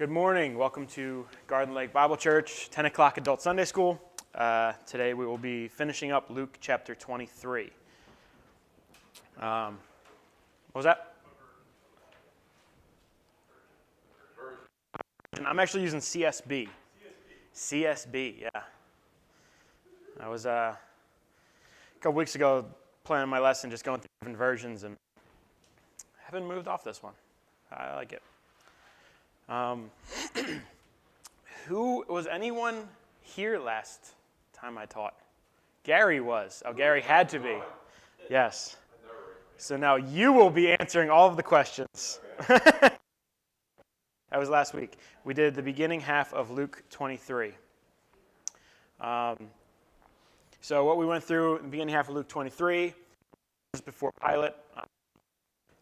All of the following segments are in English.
Good morning. Welcome to Garden Lake Bible Church, 10 o'clock Adult Sunday School. Today we will be finishing up Luke chapter 23. What was that? I'm actually using CSB. CSB, yeah. I was a couple weeks ago planning my lesson, just going through different versions, and I haven't moved off this one. I like it. Who was anyone here last time I taught? Gary was. Oh, Gary had to be. Yes. So now you will be answering all of the questions. That was last week. We did the beginning half of Luke 23. So what we went through in the beginning half of Luke 23 was before Pilate,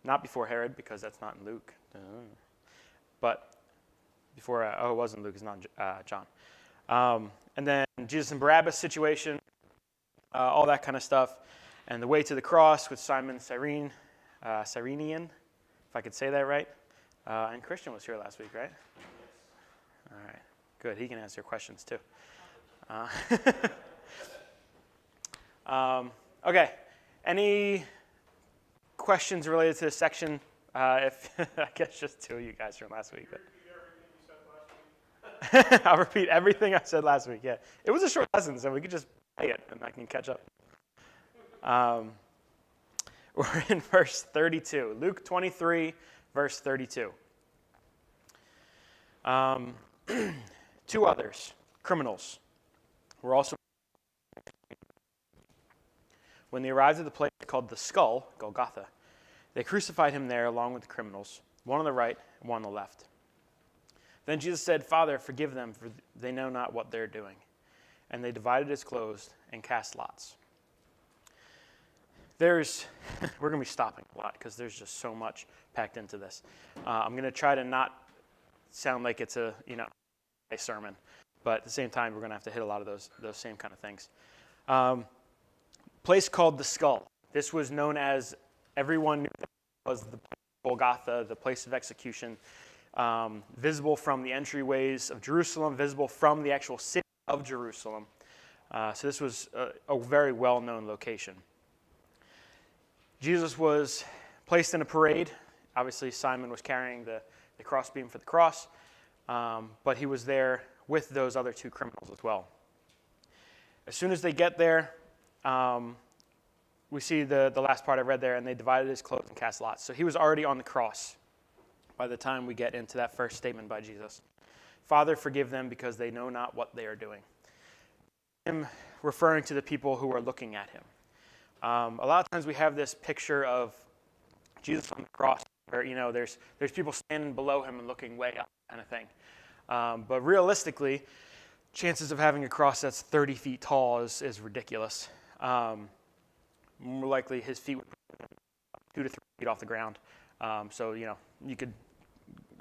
not before Herod, because that's not in Luke, but before, it wasn't Luke, it's not John. And then Jesus and Barabbas situation, all that kind of stuff. And the way to the cross with Simon Cyrenian, if I could say that right. And Christian was here last week, right? All right, good. He can answer questions too. Okay, any questions related to this section? If I guess just two of you guys from last week. But. I'll repeat everything I said last week, yeah. It was a short lesson, so we could just play it and I can catch up. We're in verse 32. Luke 23, verse 32. Two others, criminals, were also. When they arrived at the place called the Skull, Golgotha, they crucified him there along with the criminals, one on the right and one on the left. Then Jesus said, "Father, forgive them, for they know not what they're doing." And they divided his clothes and cast lots. We're going to be stopping a lot because there's just so much packed into this. I'm going to try to not sound like it's a sermon, but at the same time, we're going to have to hit a lot of those same kind of things. Place called the Skull. This was known as, everyone knew that it was the Golgotha, the place of execution. Visible from the entryways of Jerusalem, visible from the actual city of Jerusalem. So this was a very well-known location. Jesus was placed in a parade. Obviously, Simon was carrying the crossbeam for the cross, but he was there with those other two criminals as well. As soon as they get there, we see the last part I read there, and they divided his clothes and cast lots. So he was already on the cross by the time we get into that first statement by Jesus. Father, forgive them because they know not what they are doing. Him referring to the people who are looking at him. A lot of times we have this picture of Jesus on the cross where, there's people standing below him and looking way up kind of thing. But realistically, chances of having a cross that's 30 feet tall is ridiculous. More likely his feet would be 2 to 3 feet off the ground. So, you could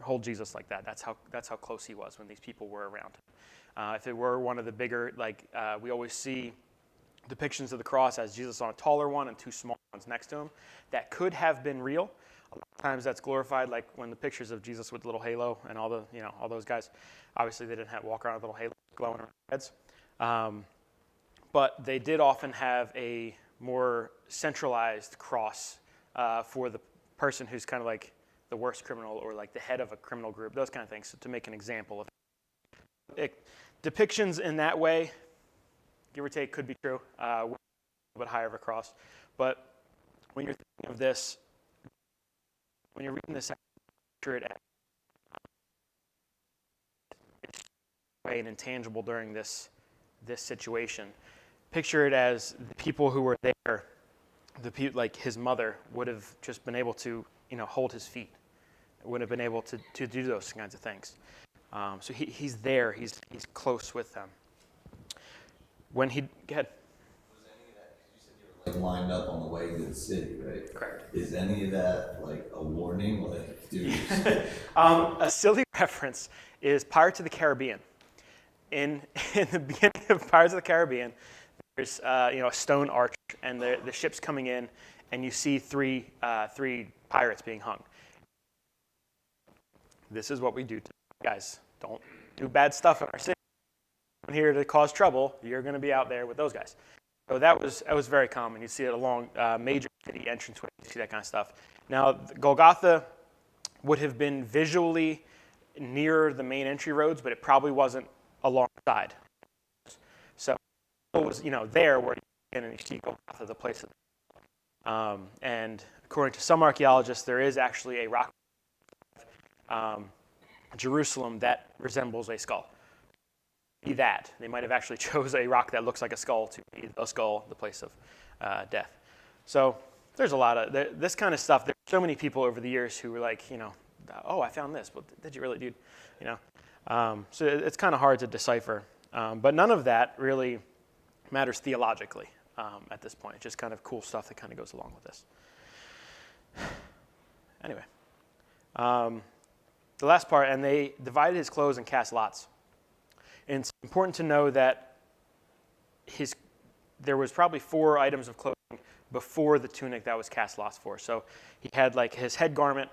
hold Jesus like that. That's how close he was when these people were around. If it were one of the bigger, we always see depictions of the cross as Jesus on a taller one and two small ones next to him. That could have been real. A lot of times that's glorified, like when the pictures of Jesus with the little halo and all those guys. Obviously they didn't walk around with little halo glowing around their heads. But they did often have a more centralized cross for the person who's kind of like the worst criminal or like the head of a criminal group, those kind of things, so to make an example of it. Depictions in that way, give or take, could be true, with a little bit higher of a cross. But when you're thinking of this, when you're reading this, picture it as an intangible during this situation. Picture it as the people who were there, like his mother would have just been able to hold his feet, would have been able to do those kinds of things. So he's there, he's close with them. When he, go ahead. Was any of that, you said you were lined up on the way to the city, right? Correct. Is any of that a warning? Dude. A silly reference is Pirates of the Caribbean. In the beginning of Pirates of the Caribbean, there's a stone arch, and the ship's coming in, and you see three pirates being hung. This is what we do guys, don't do bad stuff in our city. I'm here to cause trouble. You're going to be out there with those guys. So that was very common. You see it along major city entranceways. You see that kind of stuff. Now, Golgotha would have been visually near the main entry roads, but it probably wasn't alongside. So it was, there where you can and you see Golgotha, the place. And according to some archaeologists, there is actually a rock Jerusalem that resembles a skull. Be that. They might have actually chose a rock that looks like a skull to be the skull, the place of death. So there's a lot of this kind of stuff. There's so many people over the years who were like, oh, I found this. Well, did you really, dude? So it's kind of hard to decipher. But none of that really matters theologically at this point. It's just kind of cool stuff that kind of goes along with this. Anyway, the last part, and they divided his clothes and cast lots. And it's important to know that there was probably 4 items of clothing before the tunic that was cast lots for. So he had like his head garment.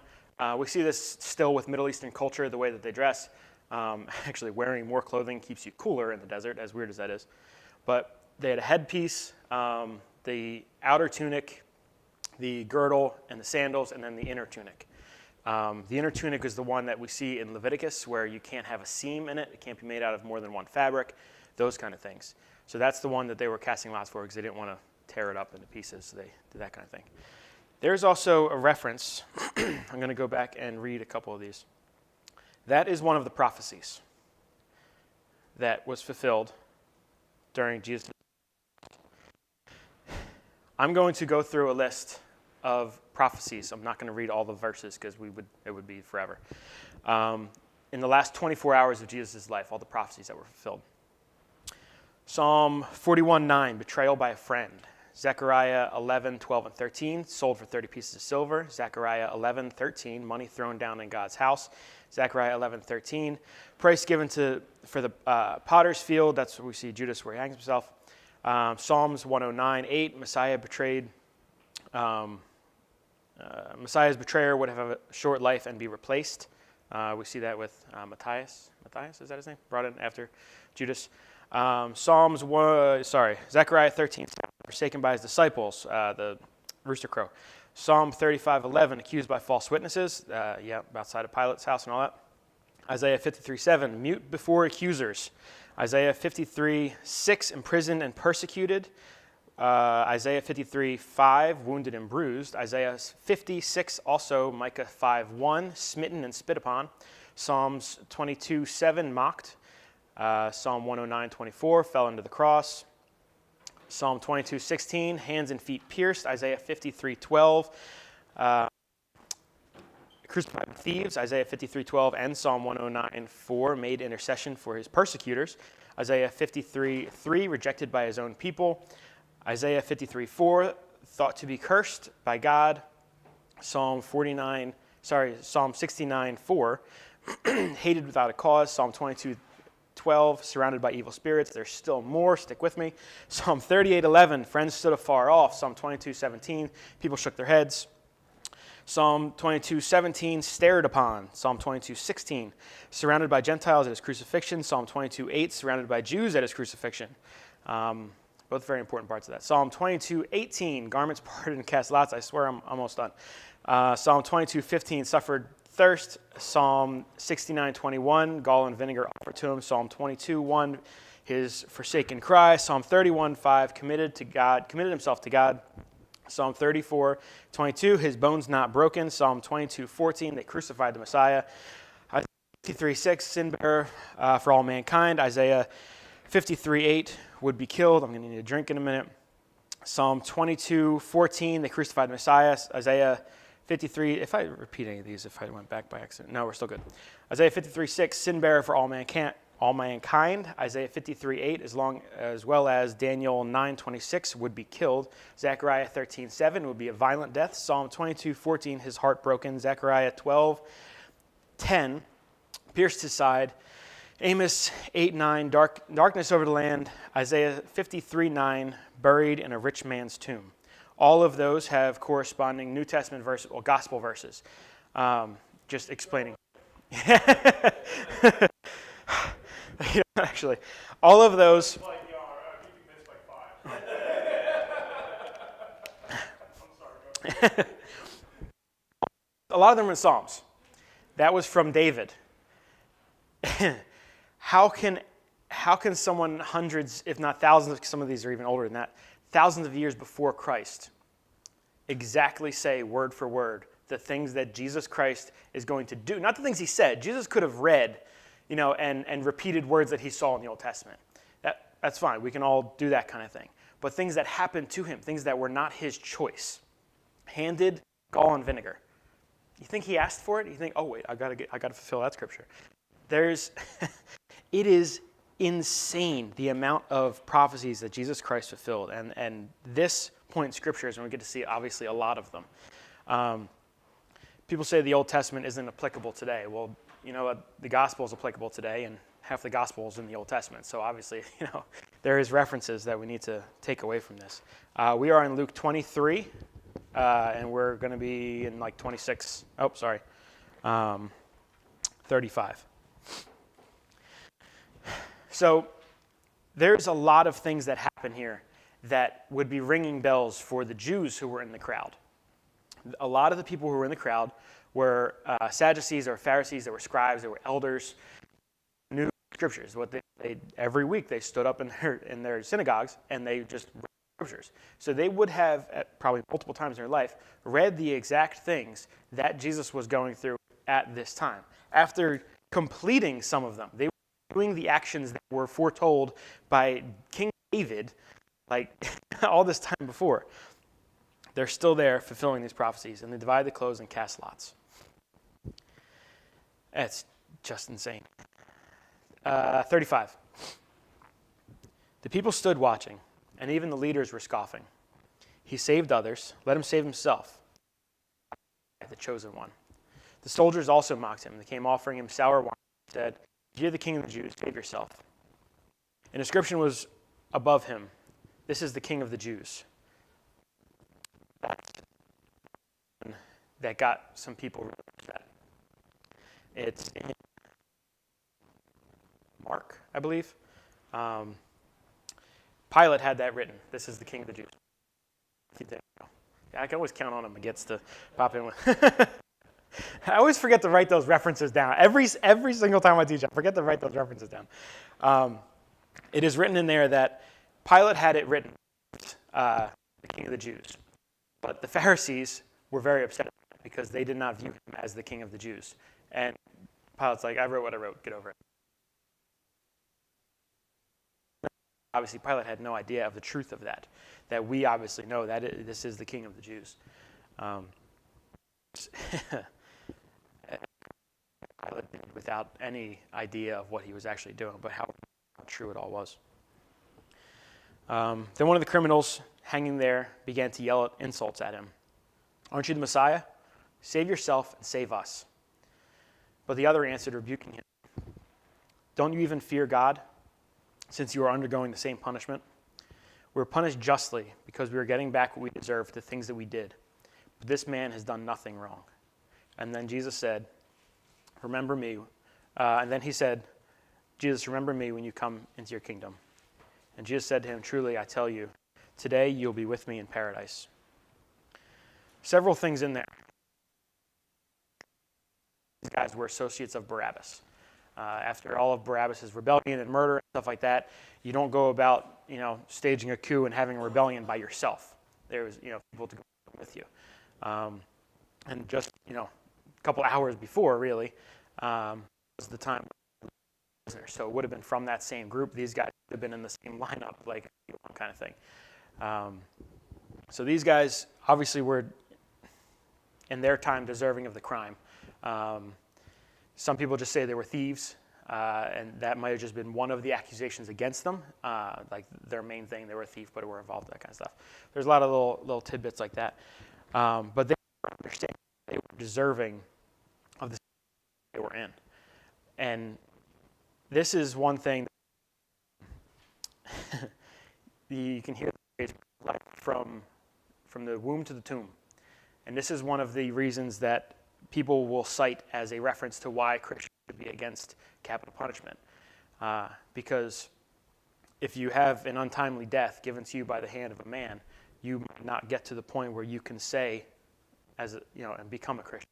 We see this still with Middle Eastern culture, the way that they dress. Actually, wearing more clothing keeps you cooler in the desert, as weird as that is. But they had a headpiece, the outer tunic, the girdle, and the sandals, and then the inner tunic. The inner tunic is the one that we see in Leviticus where you can't have a seam in it. It can't be made out of more than one fabric, those kind of things. So that's the one that they were casting lots for because they didn't want to tear it up into pieces. So they did that kind of thing. There's also a reference. I'm going to go back and read a couple of these. That is one of the prophecies that was fulfilled during Jesus. I'm going to go through a list of prophecies. I'm not going to read all the verses because it would be forever. In the last 24 hours of Jesus' life, all the prophecies that were fulfilled. Psalm 41:9, betrayal by a friend. Zechariah 11:12 and 13, sold for 30 pieces of silver. Zechariah 11:13, money thrown down in God's house. Zechariah 11:13, price given for the potter's field. That's where we see Judas where he hangs himself. Psalms 109:8, Messiah betrayed. Messiah's betrayer would have a short life and be replaced. We see that with Matthias. Matthias, is that his name? Brought in after Judas. Zechariah 13, forsaken by his disciples, the rooster crow. Psalm 35:11, accused by false witnesses, outside of Pilate's house and all that. Isaiah 53:7, mute before accusers. Isaiah 53:6, imprisoned and persecuted. Isaiah 53:5, wounded and bruised. Isaiah 56, also Micah 5:1, smitten and spit upon. Psalms 22:7, mocked. Psalm 109:24, fell into the cross. Psalm 22:16, hands and feet pierced. Isaiah 53:12, crucified with thieves. Isaiah 53:12 and Psalm 109:4, made intercession for his persecutors. Isaiah 53:3, rejected by his own people. Isaiah 53:4, thought to be cursed by God. Psalm 69:4, hated without a cause. Psalm 22:12, surrounded by evil spirits. There's still more, stick with me. Psalm 38:11, friends stood afar off. Psalm 22:17, people shook their heads. Psalm 22:17, stared upon. Psalm 22:16, surrounded by Gentiles at his crucifixion. Psalm 22:8, surrounded by Jews at his crucifixion. Both very important parts of that. Psalm 22:18, garments parted and cast lots. I swear I'm almost done. Psalm 22:15, suffered thirst. Psalm 69:21, gall and vinegar offered to him. Psalm 22:1, his forsaken cry. Psalm 31:5, committed himself to God. Psalm 34:22, his bones not broken. Psalm 22:14, they crucified the Messiah. Isaiah 53:6, sin bearer for all mankind. Isaiah 53:8, would be killed. I'm going to need a drink in a minute. Psalm 22:14, they crucified the Messiah. Isaiah 53, if I repeat any of these, if I went back by accident. No, we're still good. Isaiah 53:6, sin bearer for all mankind. Isaiah 53:8, as well as Daniel 9:26, would be killed. Zechariah 13:7, would be a violent death. Psalm 22:14, his heart broken. Zechariah 12:10, pierced his side. Amos 8:9, darkness over the land. Isaiah 53:9, buried in a rich man's tomb. All of those have corresponding New Testament verses or gospel verses, just explaining Actually, all of those. Like, you missed like 5. I'm sorry. A lot of them are in Psalms. That was from David. How can someone hundreds, if not thousands, some of these are even older than that, thousands of years before Christ, exactly say word for word the things that Jesus Christ is going to do? Not the things he said. Jesus could have read, and repeated words that he saw in the Old Testament. That's fine. We can all do that kind of thing. But things that happened to him, things that were not his choice, handed gall and vinegar. You think he asked for it? You think, oh wait, I got to fulfill that scripture. It is insane the amount of prophecies that Jesus Christ fulfilled, and this point in scriptures, and we get to see obviously a lot of them. People say the Old Testament isn't applicable today. Well, the gospel is applicable today, and half the gospel is in the Old Testament. So obviously, there is references that we need to take away from this. We are in Luke 23. And we're going to be in 35. So there's a lot of things that happen here that would be ringing bells for the Jews who were in the crowd. A lot of the people who were in the crowd were Sadducees or Pharisees, they were scribes, they were elders, knew scriptures. What they every week they stood up in their synagogues and they just scriptures. So they would have, probably multiple times in their life, read the exact things that Jesus was going through at this time. After completing some of them, they were doing the actions that were foretold by King David, all this time before. They're still there fulfilling these prophecies, and they divide the clothes and cast lots. It's just insane. 35. The people stood watching, and even the leaders were scoffing. He saved others. Let him save himself, the chosen one. The soldiers also mocked him. They came offering him sour wine and said, "If you're the king of the Jews, save yourself." An inscription was above him, "This is the King of the Jews." That got some people really upset. It's in Mark, I believe. Pilate had that written. "This is the King of the Jews." I can always count on him. He gets to pop in with. I always forget to write those references down. Every single time I teach, I forget to write those references down. It is written in there that Pilate had it written, the King of the Jews. But the Pharisees were very upset because they did not view him as the King of the Jews. And Pilate's like, "I wrote what I wrote. Get over it." Obviously, Pilate had no idea of the truth of that we obviously know that this is the King of the Jews. Pilate did without any idea of what he was actually doing, but how true it all was. Then one of the criminals hanging there began to yell insults at him. "Aren't you the Messiah? Save yourself and save us." But the other answered, rebuking him, "Don't you even fear God, since you are undergoing the same punishment? We were punished justly because we were getting back what we deserved, the things that we did. But this man has done nothing wrong." And then Jesus said, "Remember me." And then he said, "Jesus, remember me when you come into your kingdom." And Jesus said to him, "Truly, I tell you, today you'll be with me in paradise." Several things in there. These guys were associates of Barabbas. After all of Barabbas' rebellion and murder and stuff like that, you don't go about, staging a coup and having a rebellion by yourself. There was, people to go with you. And just, a couple hours before, really, was the time. So it would have been from that same group. These guys would have been in the same lineup, kind of thing. So these guys obviously were, in their time, deserving of the crime. Some people just say they were thieves, and that might have just been one of the accusations against them. Their main thing, they were a thief, but were involved in that kind of stuff. There's a lot of little tidbits like that. But they understand they were deserving of the they were in. And this is one thing that you can hear the phrase from the womb to the tomb. And this is one of the reasons that people will cite as a reference to why Christians should be against capital punishment. Because if you have an untimely death given to you by the hand of a man, you might not get to the point where you can say, and become a Christian,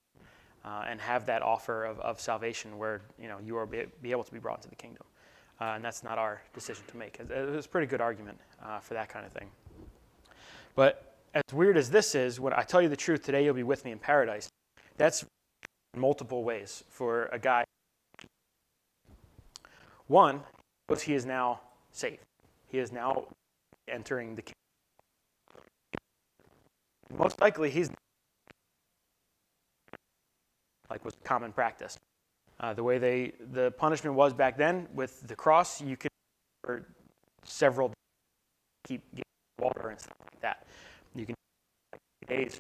and have that offer of salvation where you are be able to be brought into the kingdom. And that's not our decision to make. It was a pretty good argument for that kind of thing. But as weird as this is, when I tell you the truth, today you'll be with me in paradise, that's in multiple ways for a guy. One, because he is now saved. He is now entering the kingdom. Most likely he's like was common practice. The way the punishment was back then with the cross, you could for several keep getting water and stuff like that. You can days.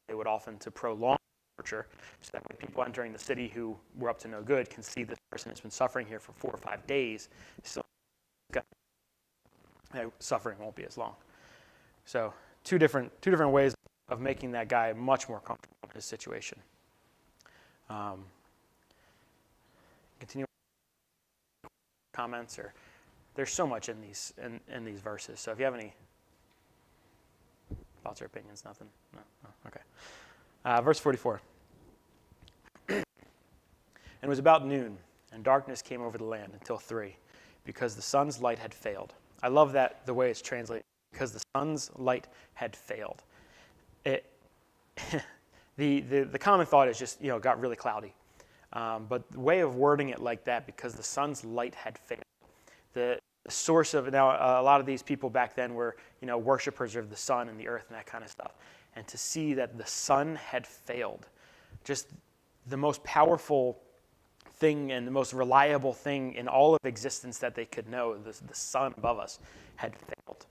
They would often to prolong torture, so that way people entering the city who were up to no good can see this person has been suffering here for 4 or 5 days. So suffering won't be as long. So two different ways of making that guy much more comfortable in his situation. Continue comments, or there's so much in these verses. So if you have any thoughts or opinions, nothing. No? Okay. Verse 44. And it was about noon, and darkness came over the land until 3, because the sun's light had failed. I love that the way it's translated, because the sun's light had failed. The common thought is just, got really cloudy. But the way of wording it like that, because the sun's light had failed. The source of it, now a lot of these people back then were, worshipers of the sun and the earth and that kind of stuff. And to see that the sun had failed, just the most powerful thing and the most reliable thing in all of existence that they could know, the sun above us, had failed.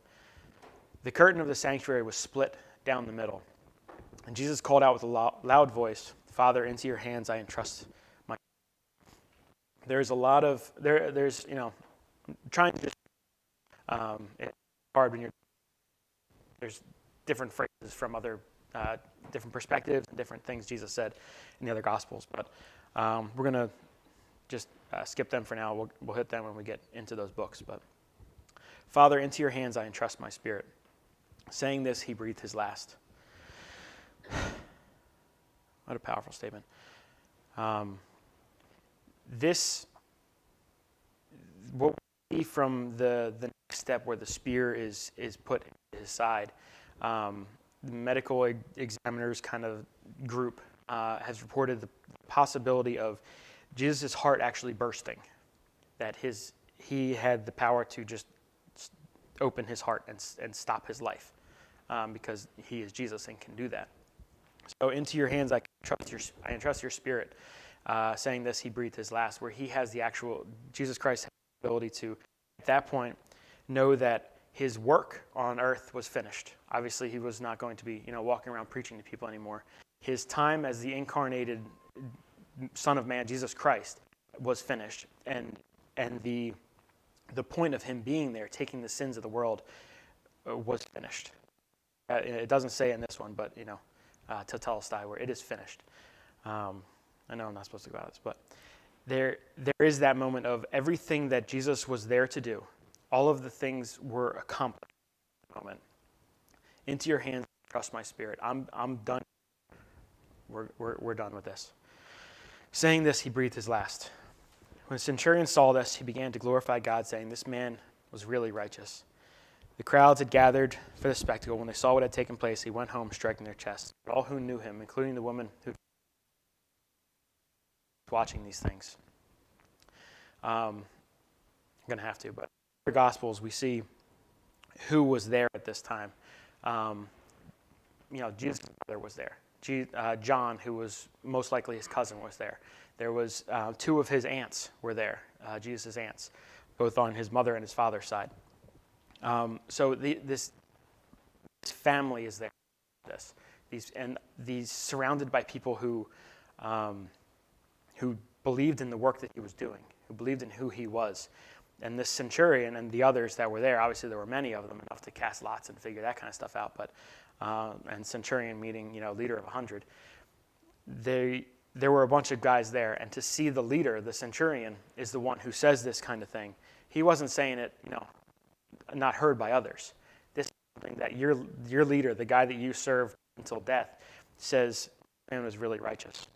The curtain of the sanctuary was split down the middle. And Jesus called out with a loud voice, "Father, into your hands I entrust my..." There's a lot of, there's, trying to just, it's hard when there's different phrases from other, different perspectives and different things Jesus said in the other Gospels. But we're going to just skip them for now. We'll hit them when we get into those books. But "Father, into your hands I entrust my spirit." Saying this, he breathed his last. What a powerful statement. This, what we see from the next step where the spear is put into his side, the medical examiners kind of group has reported the possibility of Jesus' heart actually bursting, that he had the power to just open his heart and stop his life, because he is Jesus and can do that. So into your hands I entrust your spirit. Saying this, he breathed his last, where he has the actual, Jesus Christ has the ability to, at that point, know that his work on earth was finished. Obviously, he was not going to be, walking around preaching to people anymore. His time as the incarnated Son of Man, Jesus Christ, was finished. And the point of him being there, taking the sins of the world, was finished. It doesn't say in this one, but, Tetelestai, where it is finished. I know I'm not supposed to go out of this, but there is that moment of everything that Jesus was there to do. All of the things were accomplished at that moment. Into your hands, trust my spirit. I'm done. We're done with this. Saying this, he breathed his last. When the centurion saw this, he began to glorify God, saying, "This man was really righteous." The crowds had gathered for the spectacle. When they saw what had taken place, he went home, striking their chests. All who knew him, including the woman who was watching these things. I'm going to have to, but in the Gospels, we see who was there at this time. Jesus' mother was there. John, who was most likely his cousin, was there. There was 2 of his aunts were there, Jesus' aunts, both on his mother and his father's side. So this family is there. These surrounded by people who believed in the work that he was doing, who believed in who he was, And this centurion and the others that were there, obviously there were many of them, enough to cast lots and figure that kind of stuff out. But and centurion meaning leader of 100. There were a bunch of guys there, and to see the leader, the centurion, is the one who says this kind of thing. He wasn't saying it, not heard by others. This is something that your leader, the guy that you served until death, says, man was really righteous.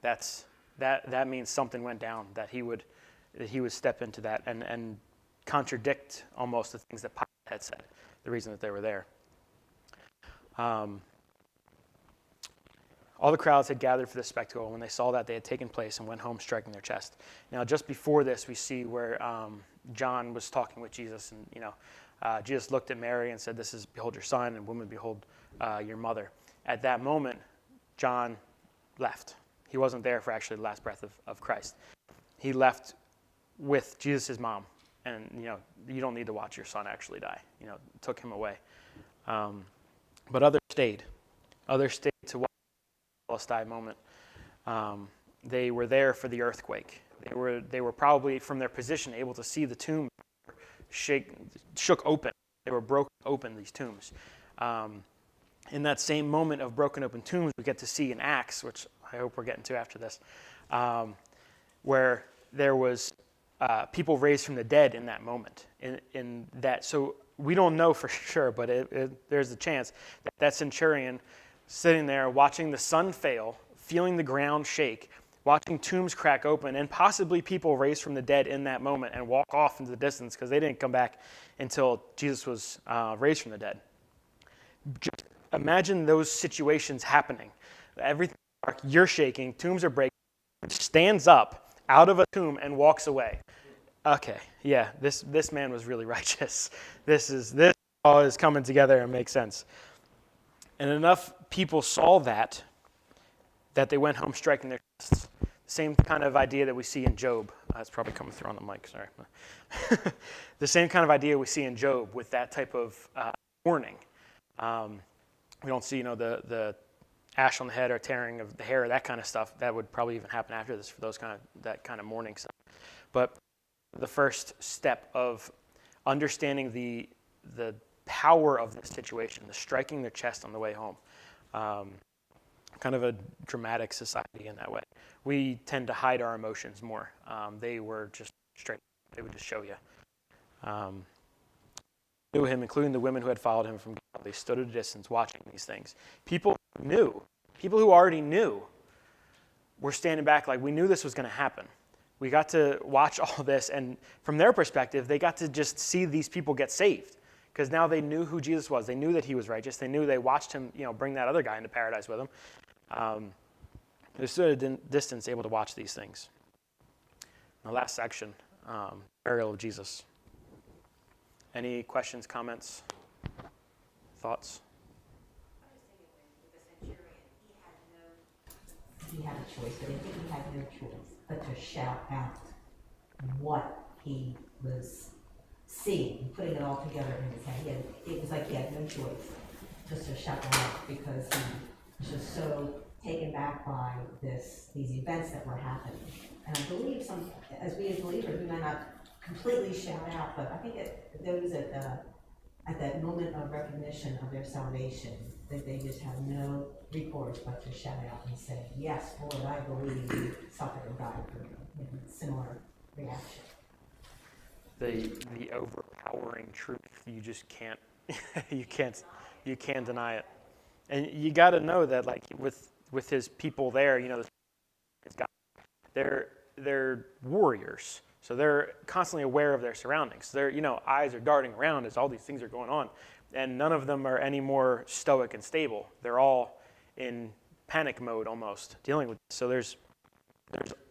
That means something went down, that he would step into that and contradict almost the things that Pilate had said, the reason that they were there. All the crowds had gathered for the spectacle. When they saw that, they had taken place and went home striking their chest. Now, just before this, we see where John was talking with Jesus, and Jesus looked at Mary and said, "This is, behold your son, and woman, behold your mother." At that moment, John left. He wasn't there for actually the last breath of Christ. He left with Jesus' mom, and you don't need to watch your son actually die. Took him away. But others stayed. Others stayed to watch the Palestine moment. They were there for the earthquake. They were probably from their position able to see the tomb shook open. They were broken open, these tombs. In that same moment of broken open tombs, we get to see in Acts, which I hope we're getting to after this, where there was people raised from the dead in that moment. In that, so we don't know for sure, but there's a chance that centurion sitting there watching the sun fail, feeling the ground shake, watching tombs crack open, and possibly people raised from the dead in that moment and walk off into the distance because they didn't come back until Jesus was raised from the dead. Just imagine those situations happening. Everything dark, you're shaking, tombs are breaking, stands up out of a tomb and walks away. Okay, yeah, this man was really righteous. This all is coming together and makes sense. And enough people saw that they went home striking their chests. Same kind of idea that we see in Job. That's probably coming through on the mic, sorry. The same kind of idea we see in Job with that type of mourning. We don't see, the ash on the head or tearing of the hair, that kind of stuff. That would probably even happen after this for that kind of mourning stuff. But the first step of understanding the power of this situation, the striking their chest on the way home. Kind of a dramatic society in that way. We tend to hide our emotions more. They were just straight. They would just show you. Knew him, including the women who had followed him from Galilee, stood at a distance watching these things. People who already knew, were standing back like, we knew this was going to happen. We got to watch all this, and from their perspective, they got to just see these people get saved. Because now they knew who Jesus was. They knew that he was righteous. They knew they watched him, bring that other guy into paradise with him. They stood at a distance able to watch these things. The last section, burial of Jesus. Any questions, comments, thoughts? I was thinking with the centurion, he had a choice, but I think he had no choice but to shout out what he was seeing, putting it all together in his head. It was like he had no choice just to shout it out because he was just so taken back by these events that were happening. And I believe as we as believers, we might not completely shout out, but I think those at that moment of recognition of their salvation, that they just have no recourse but to shout out and say, "Yes, Lord, I believe you suffered and died for me." Similar reaction. The overpowering truth, you just can't you can't deny it. And you got to know that, like, with his people there, they're warriors, so they're constantly aware of their surroundings. Their eyes are darting around as all these things are going on, and none of them are any more stoic and stable. They're all in panic mode almost, dealing with this. So there's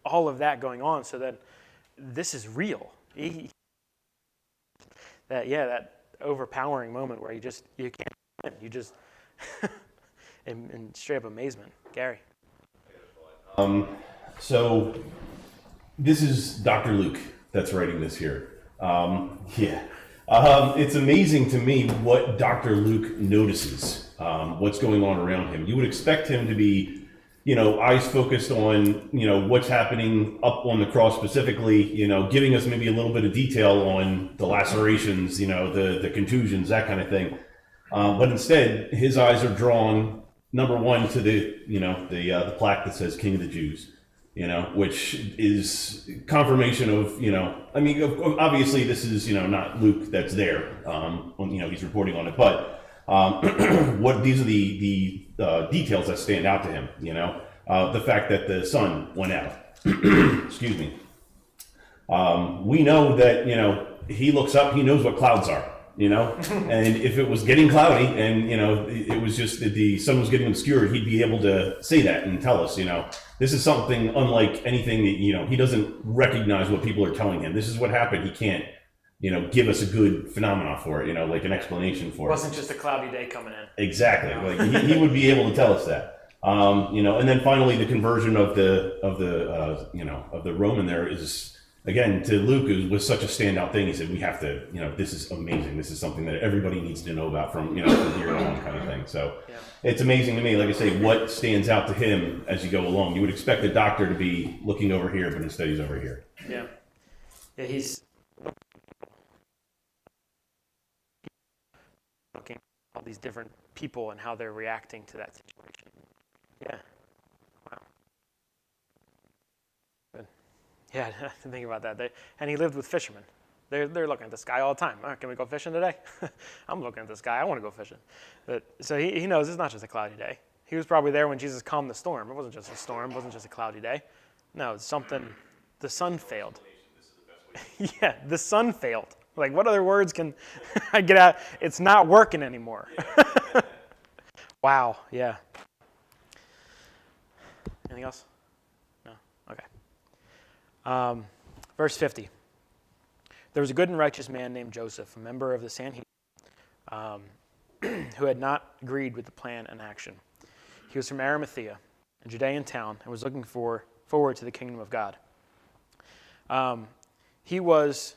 all of that going on, so that this is real. That overpowering moment where you can't win. You just in straight up amazement. Gary. So this is Dr. Luke that's writing this here. It's amazing to me what Dr. Luke notices, what's going on around him. You would expect him to be eyes focused on, what's happening up on the cross specifically, giving us maybe a little bit of detail on the lacerations, the contusions, that kind of thing. But instead, his eyes are drawn, number one, to the plaque that says King of the Jews, which is confirmation of, obviously this is, not Luke that's there, he's reporting on it, but these are the details that stand out to him, the fact that the sun went out. Excuse me. We know that, he looks up, he knows what clouds are, and if it was getting cloudy and, it was just that the sun was getting obscured, he'd be able to say that and tell us, this is something unlike anything that, he doesn't recognize what people are telling him. This is what happened. He can't, give us a good phenomena for it, like an explanation for It it. wasn't just a cloudy day coming in. Exactly. Like he would be able to tell us that. And then finally the conversion of the Roman there is, again, to Luke, it was such a standout thing. He said, we have to, this is amazing. This is something that everybody needs to know about from here on, kind of thing. So Yeah. it's amazing to me, like I say, what stands out to him as you go along. You would expect the doctor to be looking over here, but instead he's over here. Yeah. Yeah, he's looking at all these different people and how they're reacting to that situation. Yeah. Wow. Good. Yeah, I didn't think about that. And he lived with fishermen. They're looking at the sky all the time. Can we go fishing today? I'm looking at the sky. I want to go fishing. So he knows it's not just a cloudy day. He was probably there when Jesus calmed the storm. It wasn't just a storm. It wasn't just a cloudy day. No, it's something. The sun failed. Yeah, the sun failed. Like, what other words can I get out? It's not working anymore. Wow, yeah. Anything else? No? Okay. Verse 50. There was a good and righteous man named Joseph, a member of the Sanhedrin, who had not agreed with the plan and action. He was from Arimathea, a Judean town, and was looking forward to the kingdom of God. He was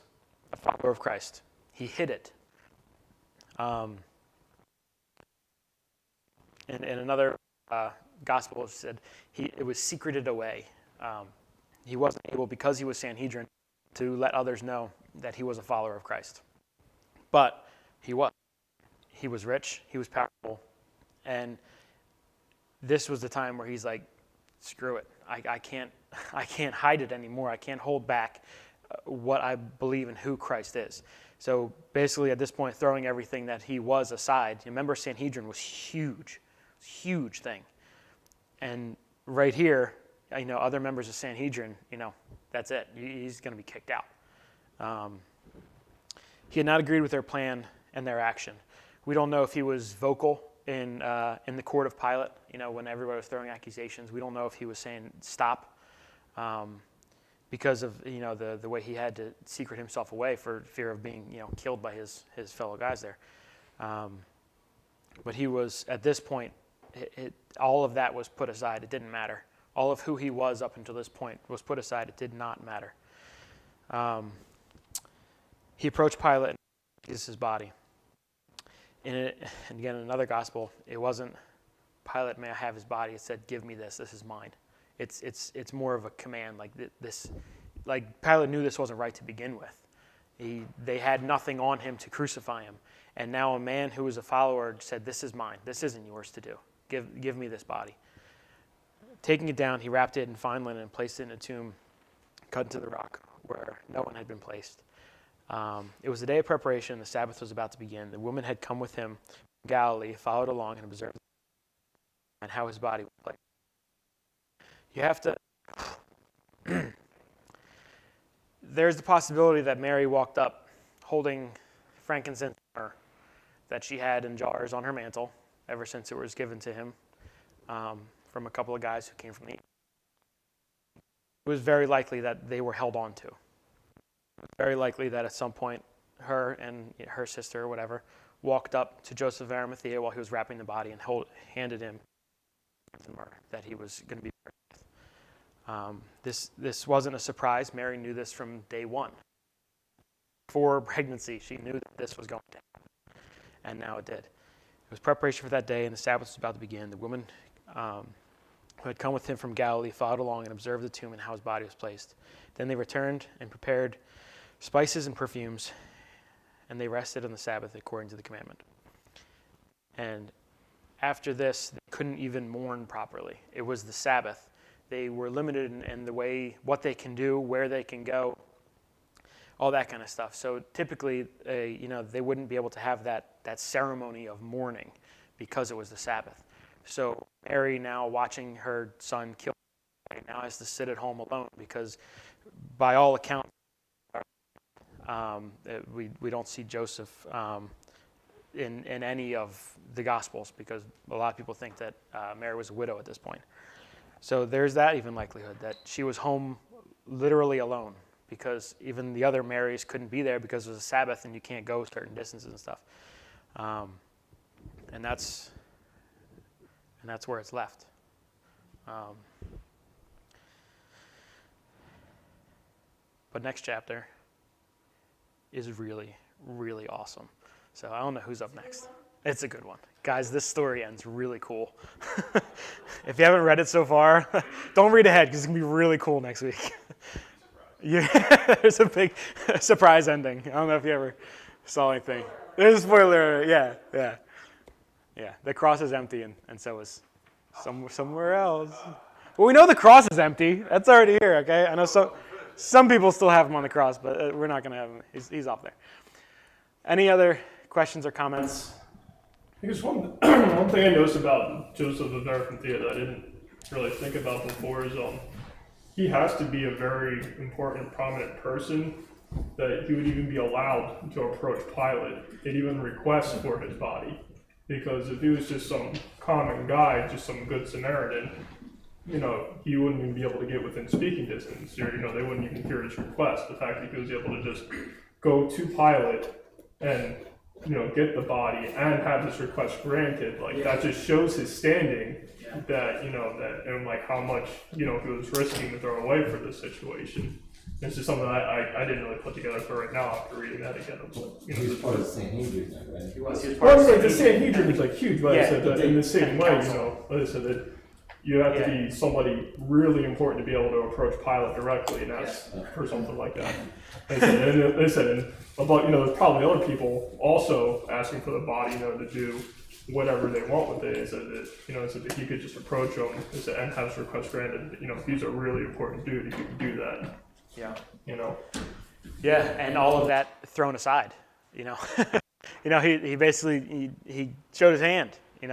a follower of Christ. He hid it. In another gospel, it said it was secreted away. He wasn't able, because he was Sanhedrin, to let others know that he was a follower of Christ. But he was. He was rich. He was powerful. And this was the time where he's like, screw it. I can't hide it anymore. I can't hold back what I believe in who Christ is. So basically at this point, throwing everything that he was aside. Remember, Sanhedrin was huge. It was a huge thing. And right here, other members of Sanhedrin, that's it. He's going to be kicked out. He had not agreed with their plan and their action. We don't know if he was vocal in the court of Pilate, when everybody was throwing accusations. We don't know if he was saying stop because of the way he had to secret himself away for fear of being killed by his fellow guys there. But he was, at this point, all of that was put aside. It didn't matter. All of who he was up until this point was put aside. It did not matter. He approached Pilate and Jesus' body. And again, in another gospel, it wasn't, Pilate, may I have his body? It said, give me this. This is mine. It's more of a command, like this. Like Pilate knew this wasn't right to begin with. They had nothing on him to crucify him. And now a man who was a follower said, this is mine. This isn't yours to do. Give me this body. Taking it down, he wrapped it in fine linen and placed it in a tomb cut into the rock where no one had been placed. It was the day of preparation. The Sabbath was about to begin. The woman had come with him from Galilee, followed along, and observed and how his body was placed. You have to... There's the possibility that Mary walked up holding frankincense that she had in jars on her mantle ever since it was given to him from a couple of guys who came from the east. It was very likely that they were held on to. Very likely that at some point her and her sister or whatever walked up to Joseph of Arimathea while he was wrapping the body and handed him the myrrh that he was going to be buried with. This wasn't a surprise. Mary knew this from day one. Before pregnancy, she knew that this was going to happen, and now it did. It was preparation for that day, and the Sabbath was about to begin. The woman who had come with him from Galilee, followed along and observed the tomb and how his body was placed. Then they returned and prepared spices and perfumes, and they rested on the Sabbath according to the commandment. And after this, they couldn't even mourn properly. It was the Sabbath. They were limited in the way, what they can do, where they can go, all that kind of stuff. So typically, they wouldn't be able to have that ceremony of mourning because it was the Sabbath. So Mary, now watching her son killed, now has to sit at home alone because, by all accounts, we don't see Joseph in any of the Gospels because a lot of people think that Mary was a widow at this point. So there's that even likelihood that she was home literally alone because even the other Marys couldn't be there because it was a Sabbath and you can't go certain distances and stuff. And that's where it's left. But next chapter is really, really awesome. So I don't know who's up next. It's a good one. Guys, this story ends really cool. If you haven't read it so far, don't read ahead because it's going to be really cool next week. Yeah, there's a big surprise ending. I don't know if you ever saw anything. There's a spoiler. Yeah. The cross is empty, and so is somewhere else. Well, we know the cross is empty. That's already here, okay? I know some people still have him on the cross, but we're not going to have him. He's off there. Any other questions or comments? I guess one thing I noticed about Joseph of Arimathea that I didn't really think about before is he has to be a very important, prominent person that he would even be allowed to approach Pilate and even request for his body. Because if he was just some common guy, just some good Samaritan, he wouldn't even be able to get within speaking distance, or, they wouldn't even hear his request. The fact that he was able to just go to Pilate and, get the body and have his request granted, that just shows his standing, that, and how much, he was risking to throw away for this situation. It's just something I didn't really put together for right now after reading that again. But, He was part of the Sanhedrin, though, right? He was the Sanhedrin is huge, but I Yeah, said that in the same way, council. I said that you have to be somebody really important to be able to approach Pilate directly and ask for something like that. They said, about, there's probably other people also asking for the body, to do whatever they want with it. They said that he could just approach them and have his request granted. If he's a really important dude, he could do that. Yeah. Yeah, and all of that thrown aside, he basically he showed his hand. He's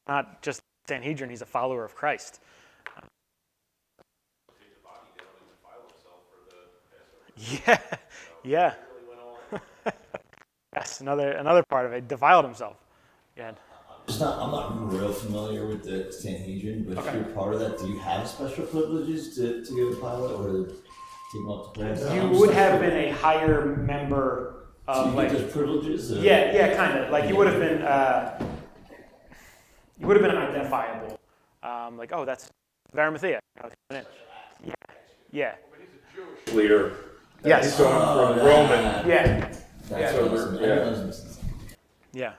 not just Sanhedrin; he's a follower of Christ. Yeah. Yes, another part of it. Defiled himself. Yeah. I'm not real familiar with the Sanhedrin, but if you're part of that, do you have special privileges to go to Pilate or to take him up to court? You would have been a higher member So of you get those privileges? Or? Yeah, kind of. Like you would have been identifiable. That's Arimathea. Yeah. Leader. Yes. He's going from Roman. Yeah. That's So awesome. they're- I was missing something. Yeah.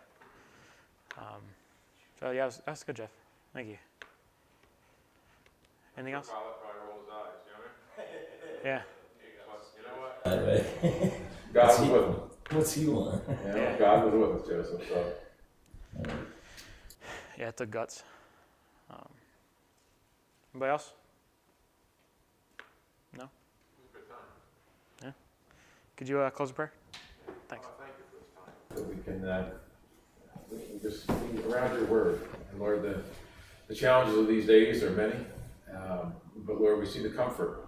That's good, Jeff. Thank you. Anything else? Pilate probably rolled his eyes, Yeah. But you know what? That way. God was with him. What's he want? Yeah. God was with us, Joseph. So Yeah, it took guts. Anybody else? No? Yeah. Could you close the prayer? Thanks. that we can just be around your word. And Lord, the challenges of these days are many, but Lord, we see the comfort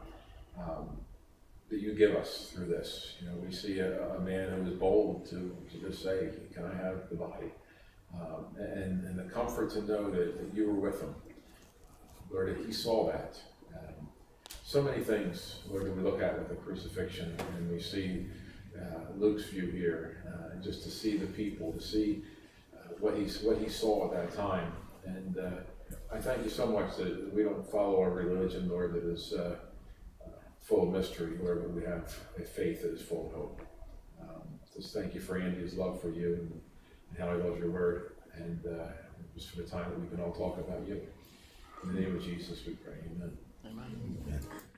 that you give us through this. We see a man who is bold to just say, can I have the body? And the comfort to know that you were with him. Lord, that he saw that. So many things, Lord, that we look at with the crucifixion, and we see Luke's view here, just to see the people, to see what he saw at that time. And I thank you so much that we don't follow a religion, Lord, that is full of mystery, Lord, but we have a faith that is full of hope. Just thank you for Andy's love for you and how he loves your word, and just for the time that we can all talk about you. In the name of Jesus, we pray. Amen. Amen.